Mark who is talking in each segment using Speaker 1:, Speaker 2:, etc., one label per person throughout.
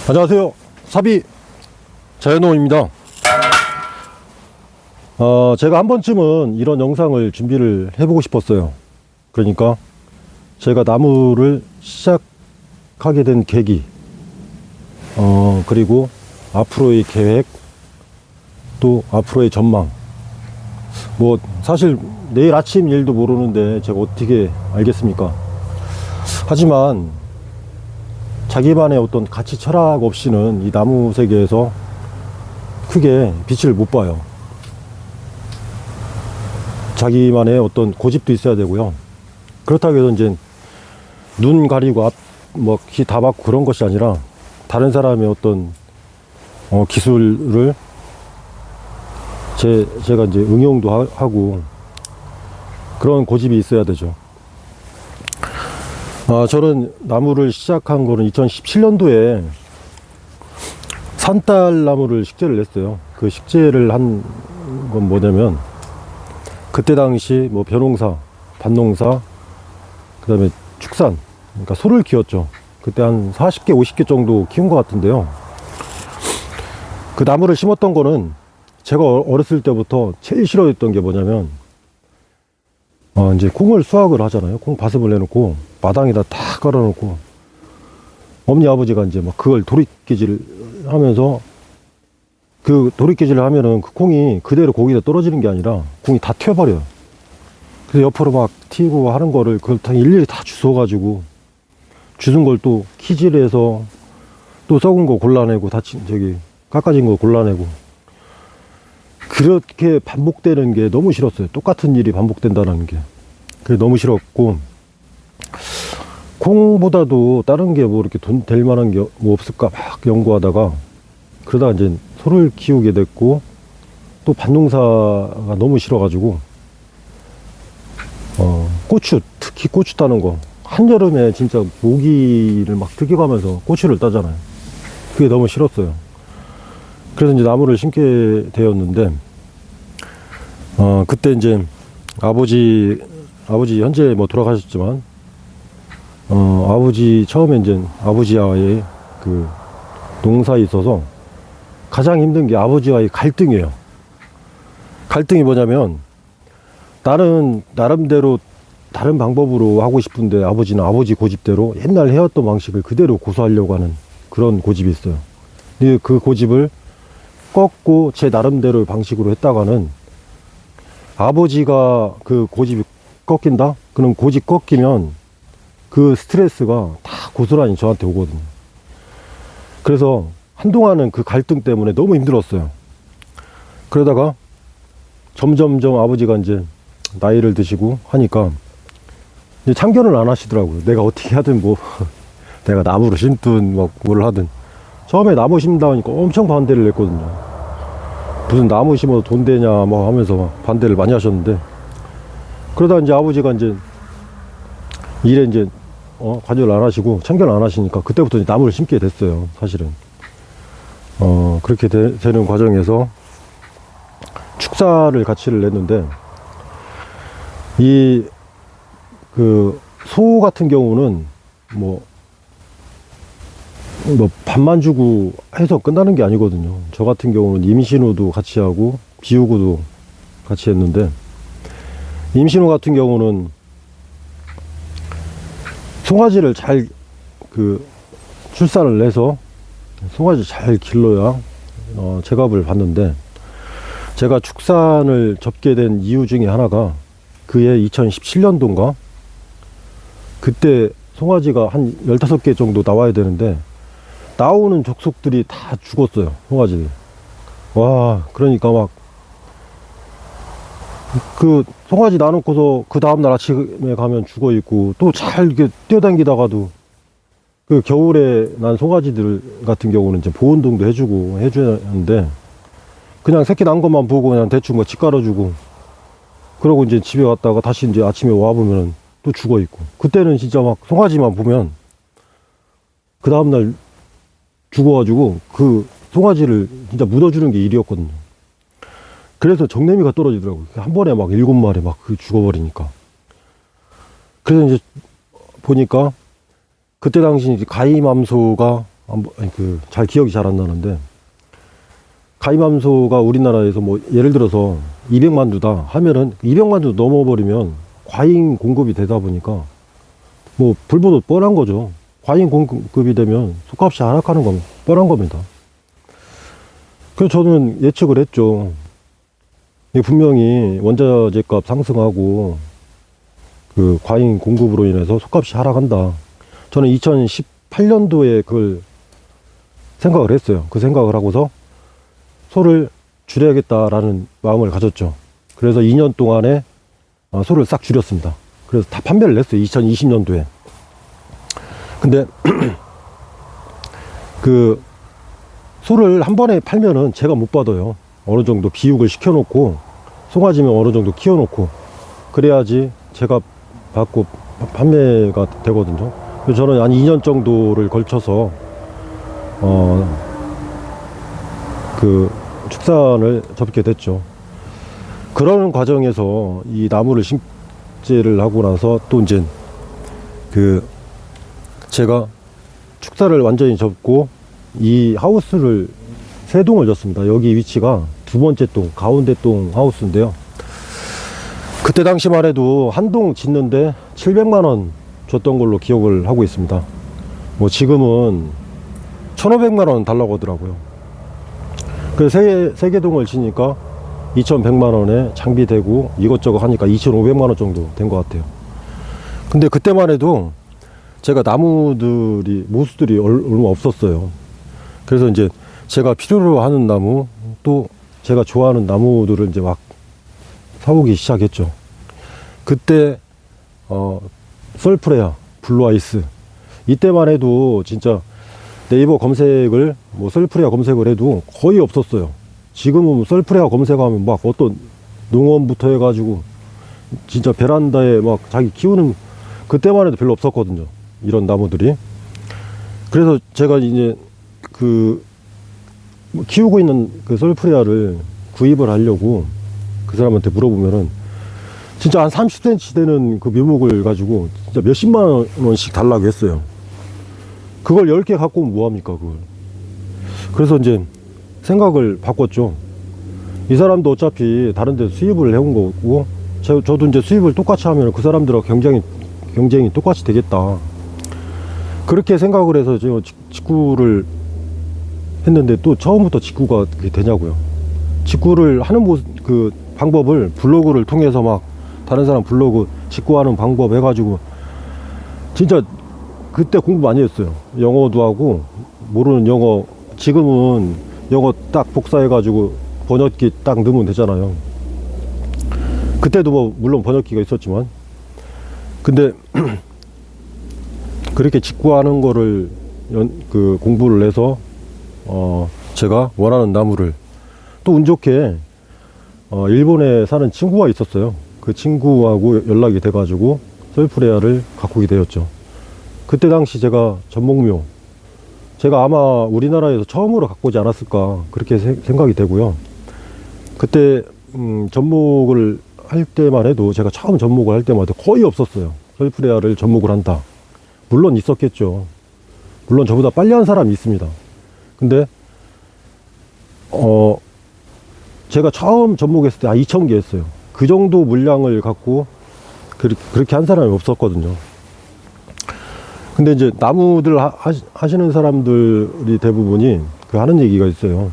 Speaker 1: 안녕하세요. 사비 자연농입니다. 제가 한 번쯤은 이런 영상을 준비를 해보고 싶었어요. 그러니까 제가 나무를 시작하게 된 계기, 그리고 앞으로의 계획, 또 앞으로의 전망. 뭐 사실 내일 아침 일도 모르는데 제가 어떻게 알겠습니까? 하지만 자기만의 어떤 가치 철학 없이는 이 나무 세계에서 크게 빛을 못 봐요. 자기만의 어떤 고집도 있어야 되고요. 그렇다고 해서 이제 눈 가리고 귀 다 막고 그런 것이 아니라 다른 사람의 어떤 기술을 제가 이제 응용도 하고 그런 고집이 있어야 되죠. 저는 나무를 시작한 거는 2017년도에 산딸나무를 식재를 냈어요. 그 식재를 한 건 뭐냐면, 그때 당시 뭐 벼농사, 밭농사, 그 다음에 축산, 그러니까 소를 키웠죠. 그때 한 40개, 50개 정도 키운 것 같은데요. 그 나무를 심었던 거는 제가 어렸을 때부터 제일 싫어했던 게 뭐냐면, 이제 콩을 수확을 하잖아요. 콩 바슴을 내놓고 마당에다 다 깔아놓고 어머니 아버지가 이제 막 그걸 도리깨질을 하면서, 그 도리깨질을 하면은 그 콩이 그대로 고기에 떨어지는 게 아니라 콩이 다 튀어버려요. 그래서 옆으로 막 튀고 하는 거를 그걸 다 일일이 다 주워가지고, 주운 걸 또 키질해서 또 썩은 거 골라내고 깎아진 거 골라내고, 그렇게 반복되는 게 너무 싫었어요. 똑같은 일이 반복된다는 게. 그게 너무 싫었고, 콩보다도 다른 게 뭐 이렇게 돈 될 만한 게 뭐 없을까 막 연구하다가, 그러다가 이제 소를 키우게 됐고, 또 밭농사가 너무 싫어가지고, 고추, 특히 고추 따는 거. 한여름에 진짜 모기를 막 뜯겨가면서 고추를 따잖아요. 그게 너무 싫었어요. 그래서 이제 나무를 심게 되었는데, 그때 이제 아버지 현재 뭐 돌아가셨지만, 아버지 처음에 이제 아버지와의 그 농사에 있어서 가장 힘든 게 아버지와의 갈등이에요. 갈등이 뭐냐면, 나는 나름대로 다른 방법으로 하고 싶은데 아버지는 아버지 고집대로 옛날 해왔던 방식을 그대로 고수하려고 하는 그런 고집이 있어요. 근데 그 고집을 꺾고 제 나름대로의 방식으로 했다가는, 아버지가 그 고집이 꺾인다? 그럼 고집 꺾이면 그 스트레스가 다 고스란히 저한테 오거든요. 그래서 한동안은 그 갈등 때문에 너무 힘들었어요. 그러다가 점점점 아버지가 이제 나이를 드시고 하니까 이제 참견을 안 하시더라고요. 내가 어떻게 하든 뭐 내가 나무를 심든 뭐 뭘 하든. 처음에 나무 심다 하니까 엄청 반대를 했거든요. 무슨 나무 심어도 돈 되냐 뭐 하면서 막 반대를 많이 하셨는데, 그러다 이제 아버지가 이제 일에 이제 관여를 안 하시고 참견을 안 하시니까 그때부터 이제 나무를 심게 됐어요, 사실은. 그렇게 되는 과정에서 축사를 같이를 냈는데, 소 같은 경우는 뭐 밥만 주고 해서 끝나는 게 아니거든요. 저 같은 경우는 임신후도 같이 하고 비후구도 같이 했는데, 임신후 같은 경우는 송아지를 잘 출산을 해서 송아지 잘 길러야 제값을 받는데, 제가 축산을 접게 된 이유 중에 하나가 그해 2017년도인가 그때 송아지가 한 15개 정도 나와야 되는데 나오는 족속들이 다 죽었어요, 송아지들. 와, 그러니까 막 그 송아지 놔놓고서 그 다음날 아침에 가면 죽어 있고, 또 잘 이렇게 뛰어다니다가도 그 겨울에 난 송아지들 같은 경우는 이제 보온동도 해줘야 하는데, 그냥 새끼 난 것만 보고 그냥 대충 뭐 집 깔아주고, 그러고 이제 집에 갔다가 다시 이제 아침에 와보면 또 죽어 있고. 그때는 진짜 막 송아지만 보면 그 다음날 죽어가지고 그 송아지를 진짜 묻어주는 게 일이었거든요. 그래서 정내미가 떨어지더라고요. 한 번에 막 7마리 막 죽어버리니까. 그래서 이제 보니까 그때 당시 이제 가위맘소가 잘 기억이 잘 안 나는데, 가임함소가 우리나라에서 뭐 예를 들어서 200만 두다 하면은 200만 두 넘어버리면 과잉 공급이 되다 보니까 뭐 불보듯 뻔한 거죠. 과잉 공급이 되면 속값이 하락하는 건 뻔한 겁니다. 그래서 저는 예측을 했죠. 분명히 원자재 값 상승하고 그 과잉 공급으로 인해서 속값이 하락한다. 저는 2018년도에 그걸 생각을 했어요. 그 생각을 하고서 소를 줄여야겠다라는 마음을 가졌죠. 그래서 2년 동안에 소를 싹 줄였습니다. 그래서 다 판매를 했어요. 2020년도에. 근데 그 소를 한 번에 팔면은 제가 못 받아요. 어느 정도 비육을 시켜놓고 송아지면 어느 정도 키워놓고 그래야지 제가 받고 판매가 되거든요. 그래서 저는 한 2년 정도를 걸쳐서 그 축산을 접게 됐죠. 그런 과정에서 이 나무를 식재를 하고 나서 또 이제 그 제가 축사를 완전히 접고 이 하우스를 세 동을 졌습니다. 여기 위치가 두 번째 동, 가운데 동 하우스인데요. 그때 당시만 해도 한 동 짓는데 700만 원 줬던 걸로 기억을 하고 있습니다. 뭐 지금은 1,500만 원 달라고 하더라고요. 그래서 세 개 동을 지니까 2,100만 원에 장비되고 이것저것 하니까 2,500만 원 정도 된 것 같아요. 근데 그때만 해도 제가 나무들이, 모수들이 얼마 없었어요. 그래서 이제 제가 필요로 하는 나무, 또 제가 좋아하는 나무들을 이제 막 사오기 시작했죠. 그때, 썰프레아, 블루아이스. 이때만 해도 진짜 네이버 검색을, 뭐 썰프레아 검색을 해도 거의 없었어요. 지금은 썰프레아 검색하면 막 어떤 농원부터 해가지고 진짜 베란다에 막 자기 키우는, 그때만 해도 별로 없었거든요. 이런 나무들이. 그래서 제가 이제 그 키우고 있는 그 썰프레아를 구입을 하려고 그 사람한테 물어보면은 진짜 한 30cm 되는 그 묘목을 가지고 진짜 몇십만 원씩 달라고 했어요. 그걸 10개 갖고 오면 뭐합니까, 그걸. 그래서 이제 생각을 바꿨죠. 이 사람도 어차피 다른 데 수입을 해온 거고, 저도 이제 수입을 똑같이 하면 그 사람들하고 경쟁이 똑같이 되겠다. 그렇게 생각을 해서 제가 직구를 했는데 또 처음부터 직구가 되냐고요. 직구를 하는 그 방법을 블로그를 통해서 막 다른 사람 블로그 직구하는 방법 해가지고 진짜 그때 공부 많이 했어요. 영어도 하고, 모르는 영어, 지금은 영어 딱 복사해가지고 번역기 딱 넣으면 되잖아요. 그때도 뭐 물론 번역기가 있었지만, 근데 그렇게 직구하는 거를 그 공부를 해서 제가 원하는 나무를 또 운 좋게 일본에 사는 친구가 있었어요. 그 친구하고 연락이 돼가지고 썰프레아를 가꾸게 되었죠. 그때 당시 제가 전목묘, 제가 아마 우리나라에서 처음으로 가꾸지 않았을까 그렇게 생각이 되고요. 그때 접목을 할 때만 해도, 제가 처음 접목을 할 때마다 거의 없었어요. 썰프레아를 접목을 한다. 물론 있었겠죠. 물론 저보다 빨리 한 사람이 있습니다. 근데 제가 처음 접목했을 때 2,000개 했어요. 그 정도 물량을 갖고 그렇게 한 사람이 없었거든요. 근데 이제 나무들 하시는 사람들이 대부분이 그 하는 얘기가 있어요.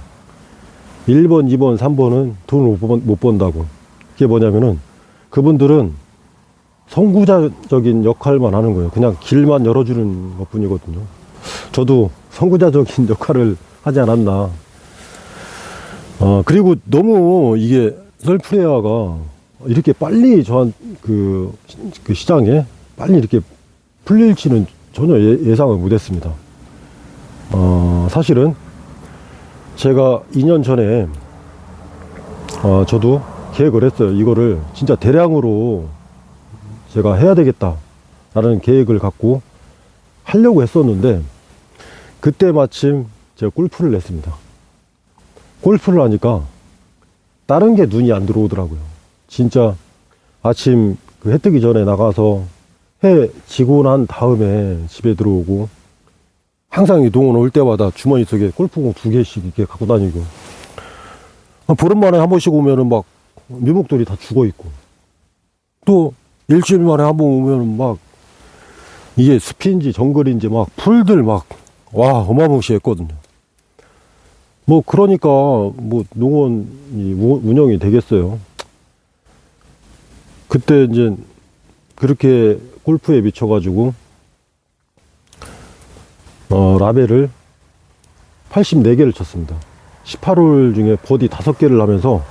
Speaker 1: 1번, 2번, 3번은 돈을 못 번다고. 그게 뭐냐면은 그분들은 선구자적인 역할만 하는 거예요. 그냥 길만 열어주는 것 뿐이거든요. 저도 선구자적인 역할을 하지 않았나. 그리고 너무 이게 썰프레아가 이렇게 빨리 그 시장에 빨리 이렇게 풀릴지는 전혀 예상을 못했습니다. 사실은 제가 2년 전에 저도 계획을 했어요. 이거를 진짜 대량으로 제가 해야 되겠다 라는 계획을 갖고 하려고 했었는데, 그때 마침 제가 골프를 냈습니다. 골프를 하니까 다른 게 눈이 안 들어오더라고요. 진짜 아침 그 해 뜨기 전에 나가서 해 지고 난 다음에 집에 들어오고, 항상 이 농원 올 때마다 주머니 속에 골프공 2개씩 이렇게 갖고 다니고, 보름 만에 한 번씩 오면은 막 묘목들이 다 죽어 있고, 또 일주일 만에 한 번 오면은 막 이게 숲인지 정글인지 막 풀들 막, 와, 어마무시했거든요. 뭐 그러니까 뭐 농원이 운영이 되겠어요. 그때 이제 그렇게 골프에 미쳐가지고 라벨을 84개를 쳤습니다. 18홀 중에 버디 5개를 하면서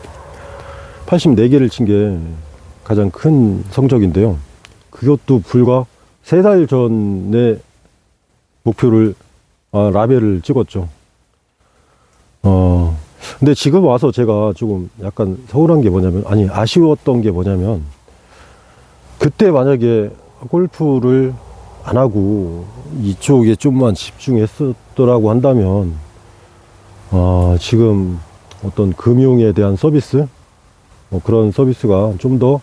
Speaker 1: 84개를 친 게 가장 큰 성적인데요. 그것도 불과 3달 전에 목표를, 라벨을 찍었죠. 근데 지금 와서 제가 조금 약간 서운한 게 뭐냐면, 아쉬웠던 게 뭐냐면, 그때 만약에 골프를 안 하고 이쪽에 좀만 집중했었더라고 한다면, 지금 어떤 금융에 대한 서비스, 그런 서비스가 좀 더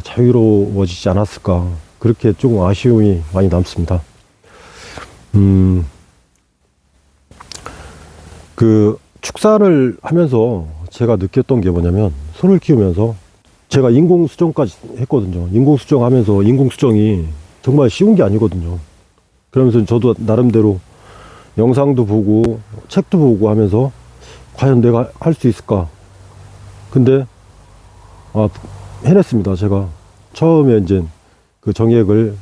Speaker 1: 자유로워지지 않았을까. 그렇게 조금 아쉬움이 많이 남습니다. 그 축산을 하면서 제가 느꼈던 게 뭐냐면, 소를 키우면서 제가 인공수정까지 했거든요. 인공수정 하면서, 인공수정이 정말 쉬운 게 아니거든요. 그러면서 저도 나름대로 영상도 보고 책도 보고 하면서 과연 내가 할 수 있을까. 근데 해냈습니다. 제가 처음에 이제 그 정액을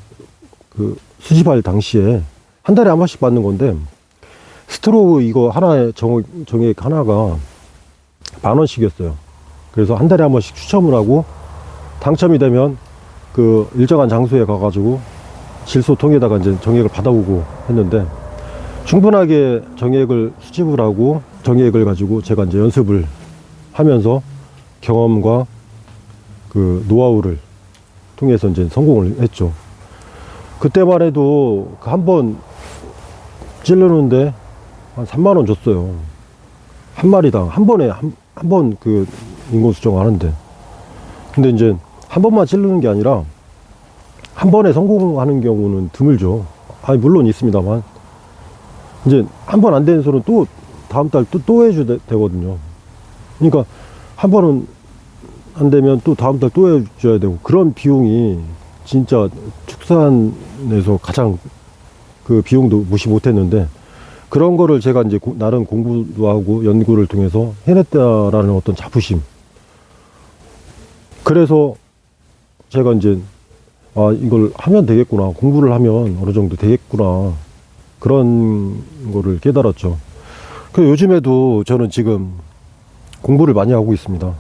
Speaker 1: 그 수집할 당시에 한 달에 한 번씩 받는 건데, 스트로우 이거 하나에 정액 하나가 10,000원씩이었어요. 그래서 한 달에 한 번씩 추첨을 하고, 당첨이 되면 그 일정한 장소에 가가지고 질소통에다가 이제 정액을 받아오고 했는데, 충분하게 정액을 수집을 하고 정액을 가지고 제가 이제 연습을 하면서 경험과 그 노하우를 통해서 이제 성공을 했죠. 그때만 해도 한 번 찔르는데 한 3만원 줬어요. 한 마리당 한 번에 한 번 그 인공수정 하는데. 근데 이제 한 번만 찔르는 게 아니라 한 번에 성공하는 경우는 드물죠. 물론 있습니다만, 이제 한 번 안 되는 소는 또 다음 달 또 해줘야 되거든요. 그러니까 한 번은 안 되면 또 다음 달 또 해줘야 되고, 그런 비용이 진짜 축산에서 가장 그 비용도 무시 못했는데, 그런 거를 제가 이제 나름 공부도 하고 연구를 통해서 해냈다라는 어떤 자부심. 그래서 제가 이제 이걸 하면 되겠구나, 공부를 하면 어느 정도 되겠구나, 그런 거를 깨달았죠. 그래서 요즘에도 저는 지금 공부를 많이 하고 있습니다.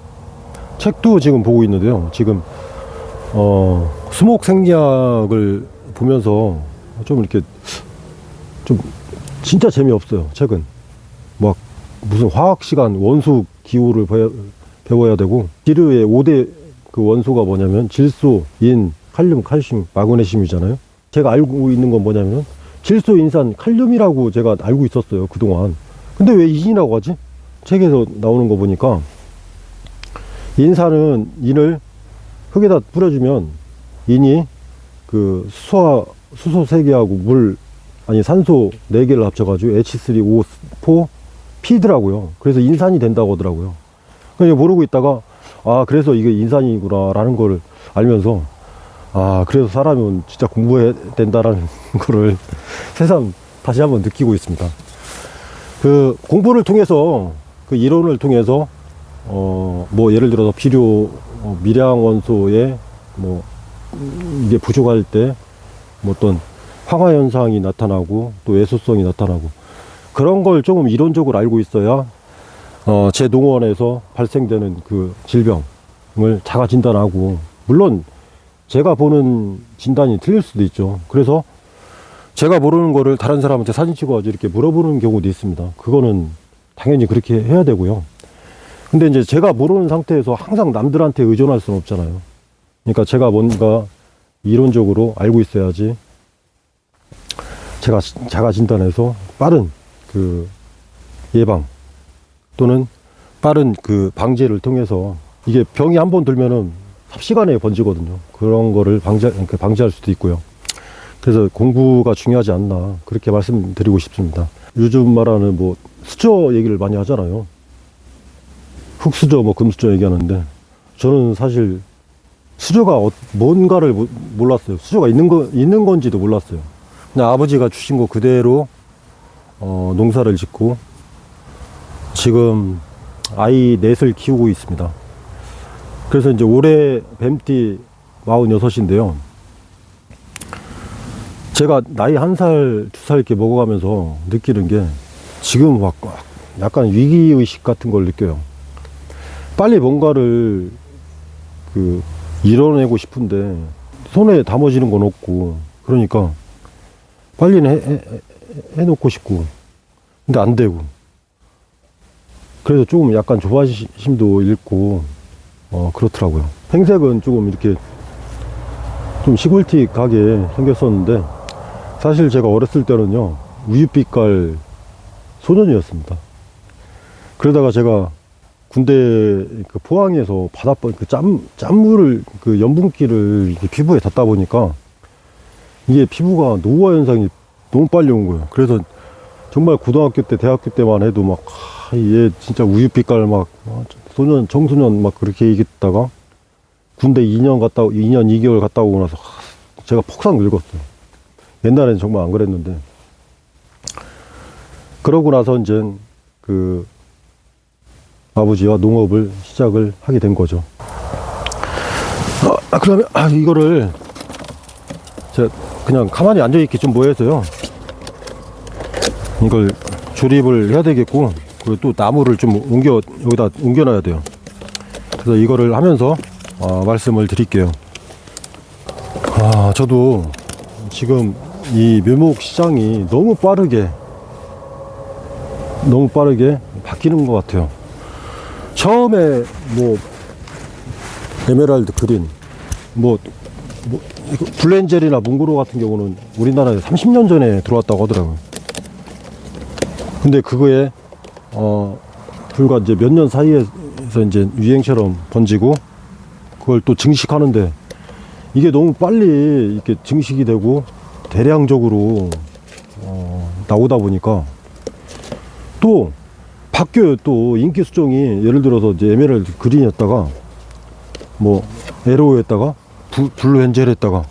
Speaker 1: 책도 지금 보고 있는데요. 지금 수목 생리학을 보면서 좀 이렇게 좀 진짜 재미없어요. 책은 막 무슨 화학 시간 원소 기호를 배워야 되고, 지르의 5대 그 원소가 뭐냐면 질소, 인, 칼륨, 칼슘, 마그네슘이잖아요. 제가 알고 있는 건 뭐냐면 질소, 인산, 칼륨이라고 제가 알고 있었어요, 그동안. 근데 왜 인이라고 하지? 책에서 나오는 거 보니까 인산은, 인을 흙에다 뿌려주면 인이 그 수소 3개하고 산소 4개를 합쳐가지고 H3O4 P더라고요. 그래서 인산이 된다고 하더라고요. 그냥 모르고 있다가, 그래서 이게 인산이구나 라는 걸 알면서, 그래서 사람은 진짜 공부해야 된다라는 거를 새삼 다시 한번 느끼고 있습니다. 그 공부를 통해서, 그 이론을 통해서 뭐 예를 들어서 비료, 미량 원소에 뭐 이게 부족할 때 뭐 어떤 황화 현상이 나타나고 또 애소성이 나타나고, 그런 걸 조금 이론적으로 알고 있어야 제 농원에서 발생되는 그 질병을 자가 진단하고, 물론 제가 보는 진단이 틀릴 수도 있죠. 그래서 제가 모르는 거를 다른 사람한테 사진 찍어가지고 이렇게 물어보는 경우도 있습니다. 그거는 당연히 그렇게 해야 되고요. 근데 이제 제가 모르는 상태에서 항상 남들한테 의존할 수는 없잖아요. 그러니까 제가 뭔가 이론적으로 알고 있어야지 제가 자가 진단해서 빠른 그 예방 또는 빠른 그 방제를 통해서, 이게 병이 한번 들면은 삽시간에 번지거든요. 그런 거를 방지할 수도 있고요. 그래서 공부가 중요하지 않나 그렇게 말씀드리고 싶습니다. 요즘 말하는 뭐 수저 얘기를 많이 하잖아요. 흙수저 뭐 금수저 얘기하는데 저는 사실 수저가 뭔가를 몰랐어요. 수저가 있는 건지도 몰랐어요. 그냥 아버지가 주신 거 그대로 농사를 짓고 지금 아이 넷을 키우고 있습니다. 그래서 이제 올해 뱀띠 46인데요. 제가 나이 1살, 2살 이렇게 먹어가면서 느끼는 게 지금 막 약간 위기의식 같은 걸 느껴요. 빨리 뭔가를 이뤄내고 싶은데 손에 담아지는 건 없고 그러니까 빨리 해놓고 싶고 근데 안 되고 그래서 조금 약간 조바심도 잃고 그렇더라고요. 행색은 조금 이렇게 좀 시골틱하게 생겼었는데 사실 제가 어렸을 때는요 우유빛깔 소년이었습니다. 그러다가 제가 군대 포항에서 바닷바 짠물을 염분기를 피부에 닿다 보니까 이게 피부가 노화 현상이 너무 빨리 온 거예요. 그래서 정말 고등학교 때 대학교 때만 해도 막 얘 진짜 우유빛깔 막 소년 청소년 막 그렇게 얘기했다가 군대 2년 2개월 갔다 오고 나서 제가 폭삭 늙었어요. 옛날에는 정말 안 그랬는데 그러고 나서 이제 아버지와 농업을 시작을 하게 된 거죠. 그러면 이거를 제가 그냥 가만히 앉아있기 좀 뭐해서요. 이걸 조립을 해야 되겠고 그리고 또 나무를 좀 여기다 옮겨놔야 돼요. 그래서 이거를 하면서 말씀을 드릴게요. 저도 지금 이 묘목 시장이 너무 빠르게 바뀌는 것 같아요. 처음에 뭐 에메랄드 그린 블렌젤이나 뭉그로 같은 경우는 우리나라에 30년 전에 들어왔다고 하더라고요. 근데 그거에 불과 이제 몇 년 사이에서 이제 유행처럼 번지고 그걸 또 증식하는데 이게 너무 빨리 이렇게 증식이 되고 대량적으로 나오다 보니까 또 바뀌어요. 또 인기 수종이 예를 들어서 이제 에메랄드 그린이었다가 뭐 에로였다가 블루 엔젤했다가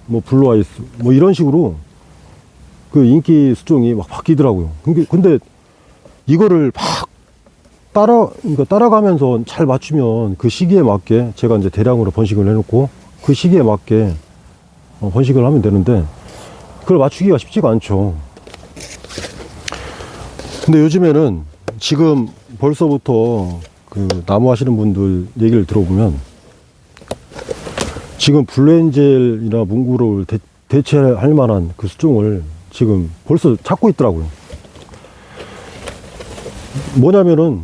Speaker 1: 뭐 블루 아이스 뭐 이런 식으로 그 인기 수종이 막 바뀌더라고요. 근데 이거를 막 따라가면서 잘 맞추면 그 시기에 맞게 제가 이제 대량으로 번식을 해놓고 그 시기에 맞게 번식을 하면 되는데 그걸 맞추기가 쉽지가 않죠. 근데 요즘에는 지금 벌써부터 나무 하시는 분들 얘기를 들어보면 지금 블루엔젤이나 뭉구로를 대체할 만한 그 수종을 지금 벌써 찾고 있더라고요. 뭐냐면은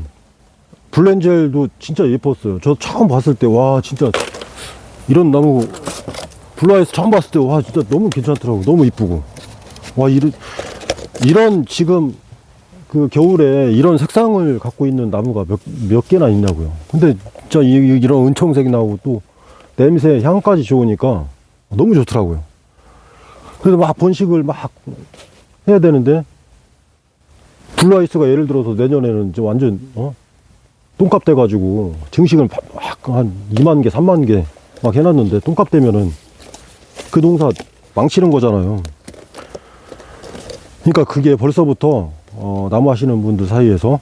Speaker 1: 블루엔젤도 진짜 예뻤어요. 저 처음 봤을 때 와 진짜 이런 나무 블루아이스 처음 봤을 때 와 진짜 너무 괜찮더라고. 너무 이쁘고 와 이런 지금 그 겨울에 이런 색상을 갖고 있는 나무가 몇 개나 있냐고요. 근데 진짜 이런 은청색이 나오고 또 냄새 향까지 좋으니까 너무 좋더라고요. 그래서 막 번식을 막 해야 되는데 블루아이스가 예를 들어서 내년에는 이제 완전 똥값 돼가지고 증식을 막 한 2만 개 3만 개 막 해놨는데 똥값 되면은 그 농사 망치는 거잖아요. 그러니까 그게 벌써부터 나무 하시는 분들 사이에서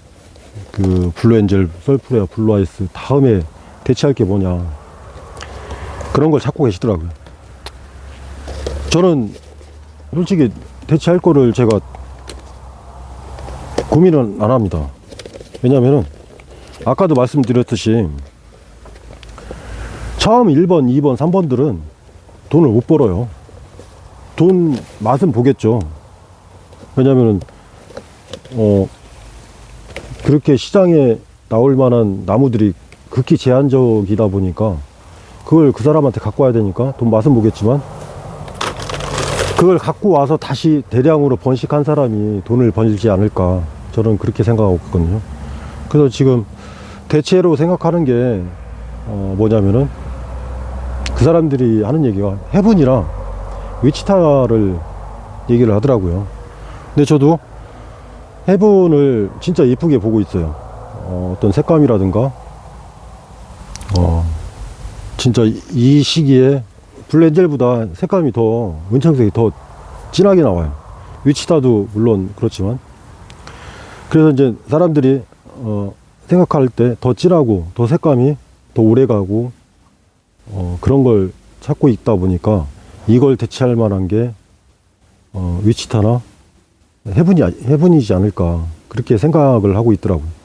Speaker 1: 그 블루엔젤, 썰프레아, 블루아이스 다음에 대체할 게 뭐냐 그런 걸 찾고 계시더라고요. 저는 솔직히 대체할 거를 제가 고민은 안 합니다. 왜냐면은 아까도 말씀드렸듯이 처음 1번, 2번, 3번들은 돈을 못 벌어요. 돈 맛은 보겠죠. 왜냐면은 그렇게 시장에 나올 만한 나무들이 극히 제한적이다 보니까 그걸 그 사람한테 갖고 와야 되니까 돈 맛은 보겠지만 그걸 갖고 와서 다시 대량으로 번식한 사람이 돈을 벌지 않을까 저는 그렇게 생각하고 있거든요. 그래서 지금 대체로 생각하는 게 뭐냐면은 그 사람들이 하는 얘기가 해분이랑 위치타를 얘기를 하더라고요. 근데 저도 해븐을 진짜 예쁘게 보고 있어요. 어떤 색감이라든가 진짜 이 시기에 블렌젤보다 색감이 더 은청색이 더 진하게 나와요. 위치타도 물론 그렇지만. 그래서 이제 사람들이 생각할 때 더 진하고 더 색감이 더 오래가고 그런 걸 찾고 있다 보니까 이걸 대체할 만한 게 위치타나 해븐이지 않을까 그렇게 생각을 하고 있더라고요.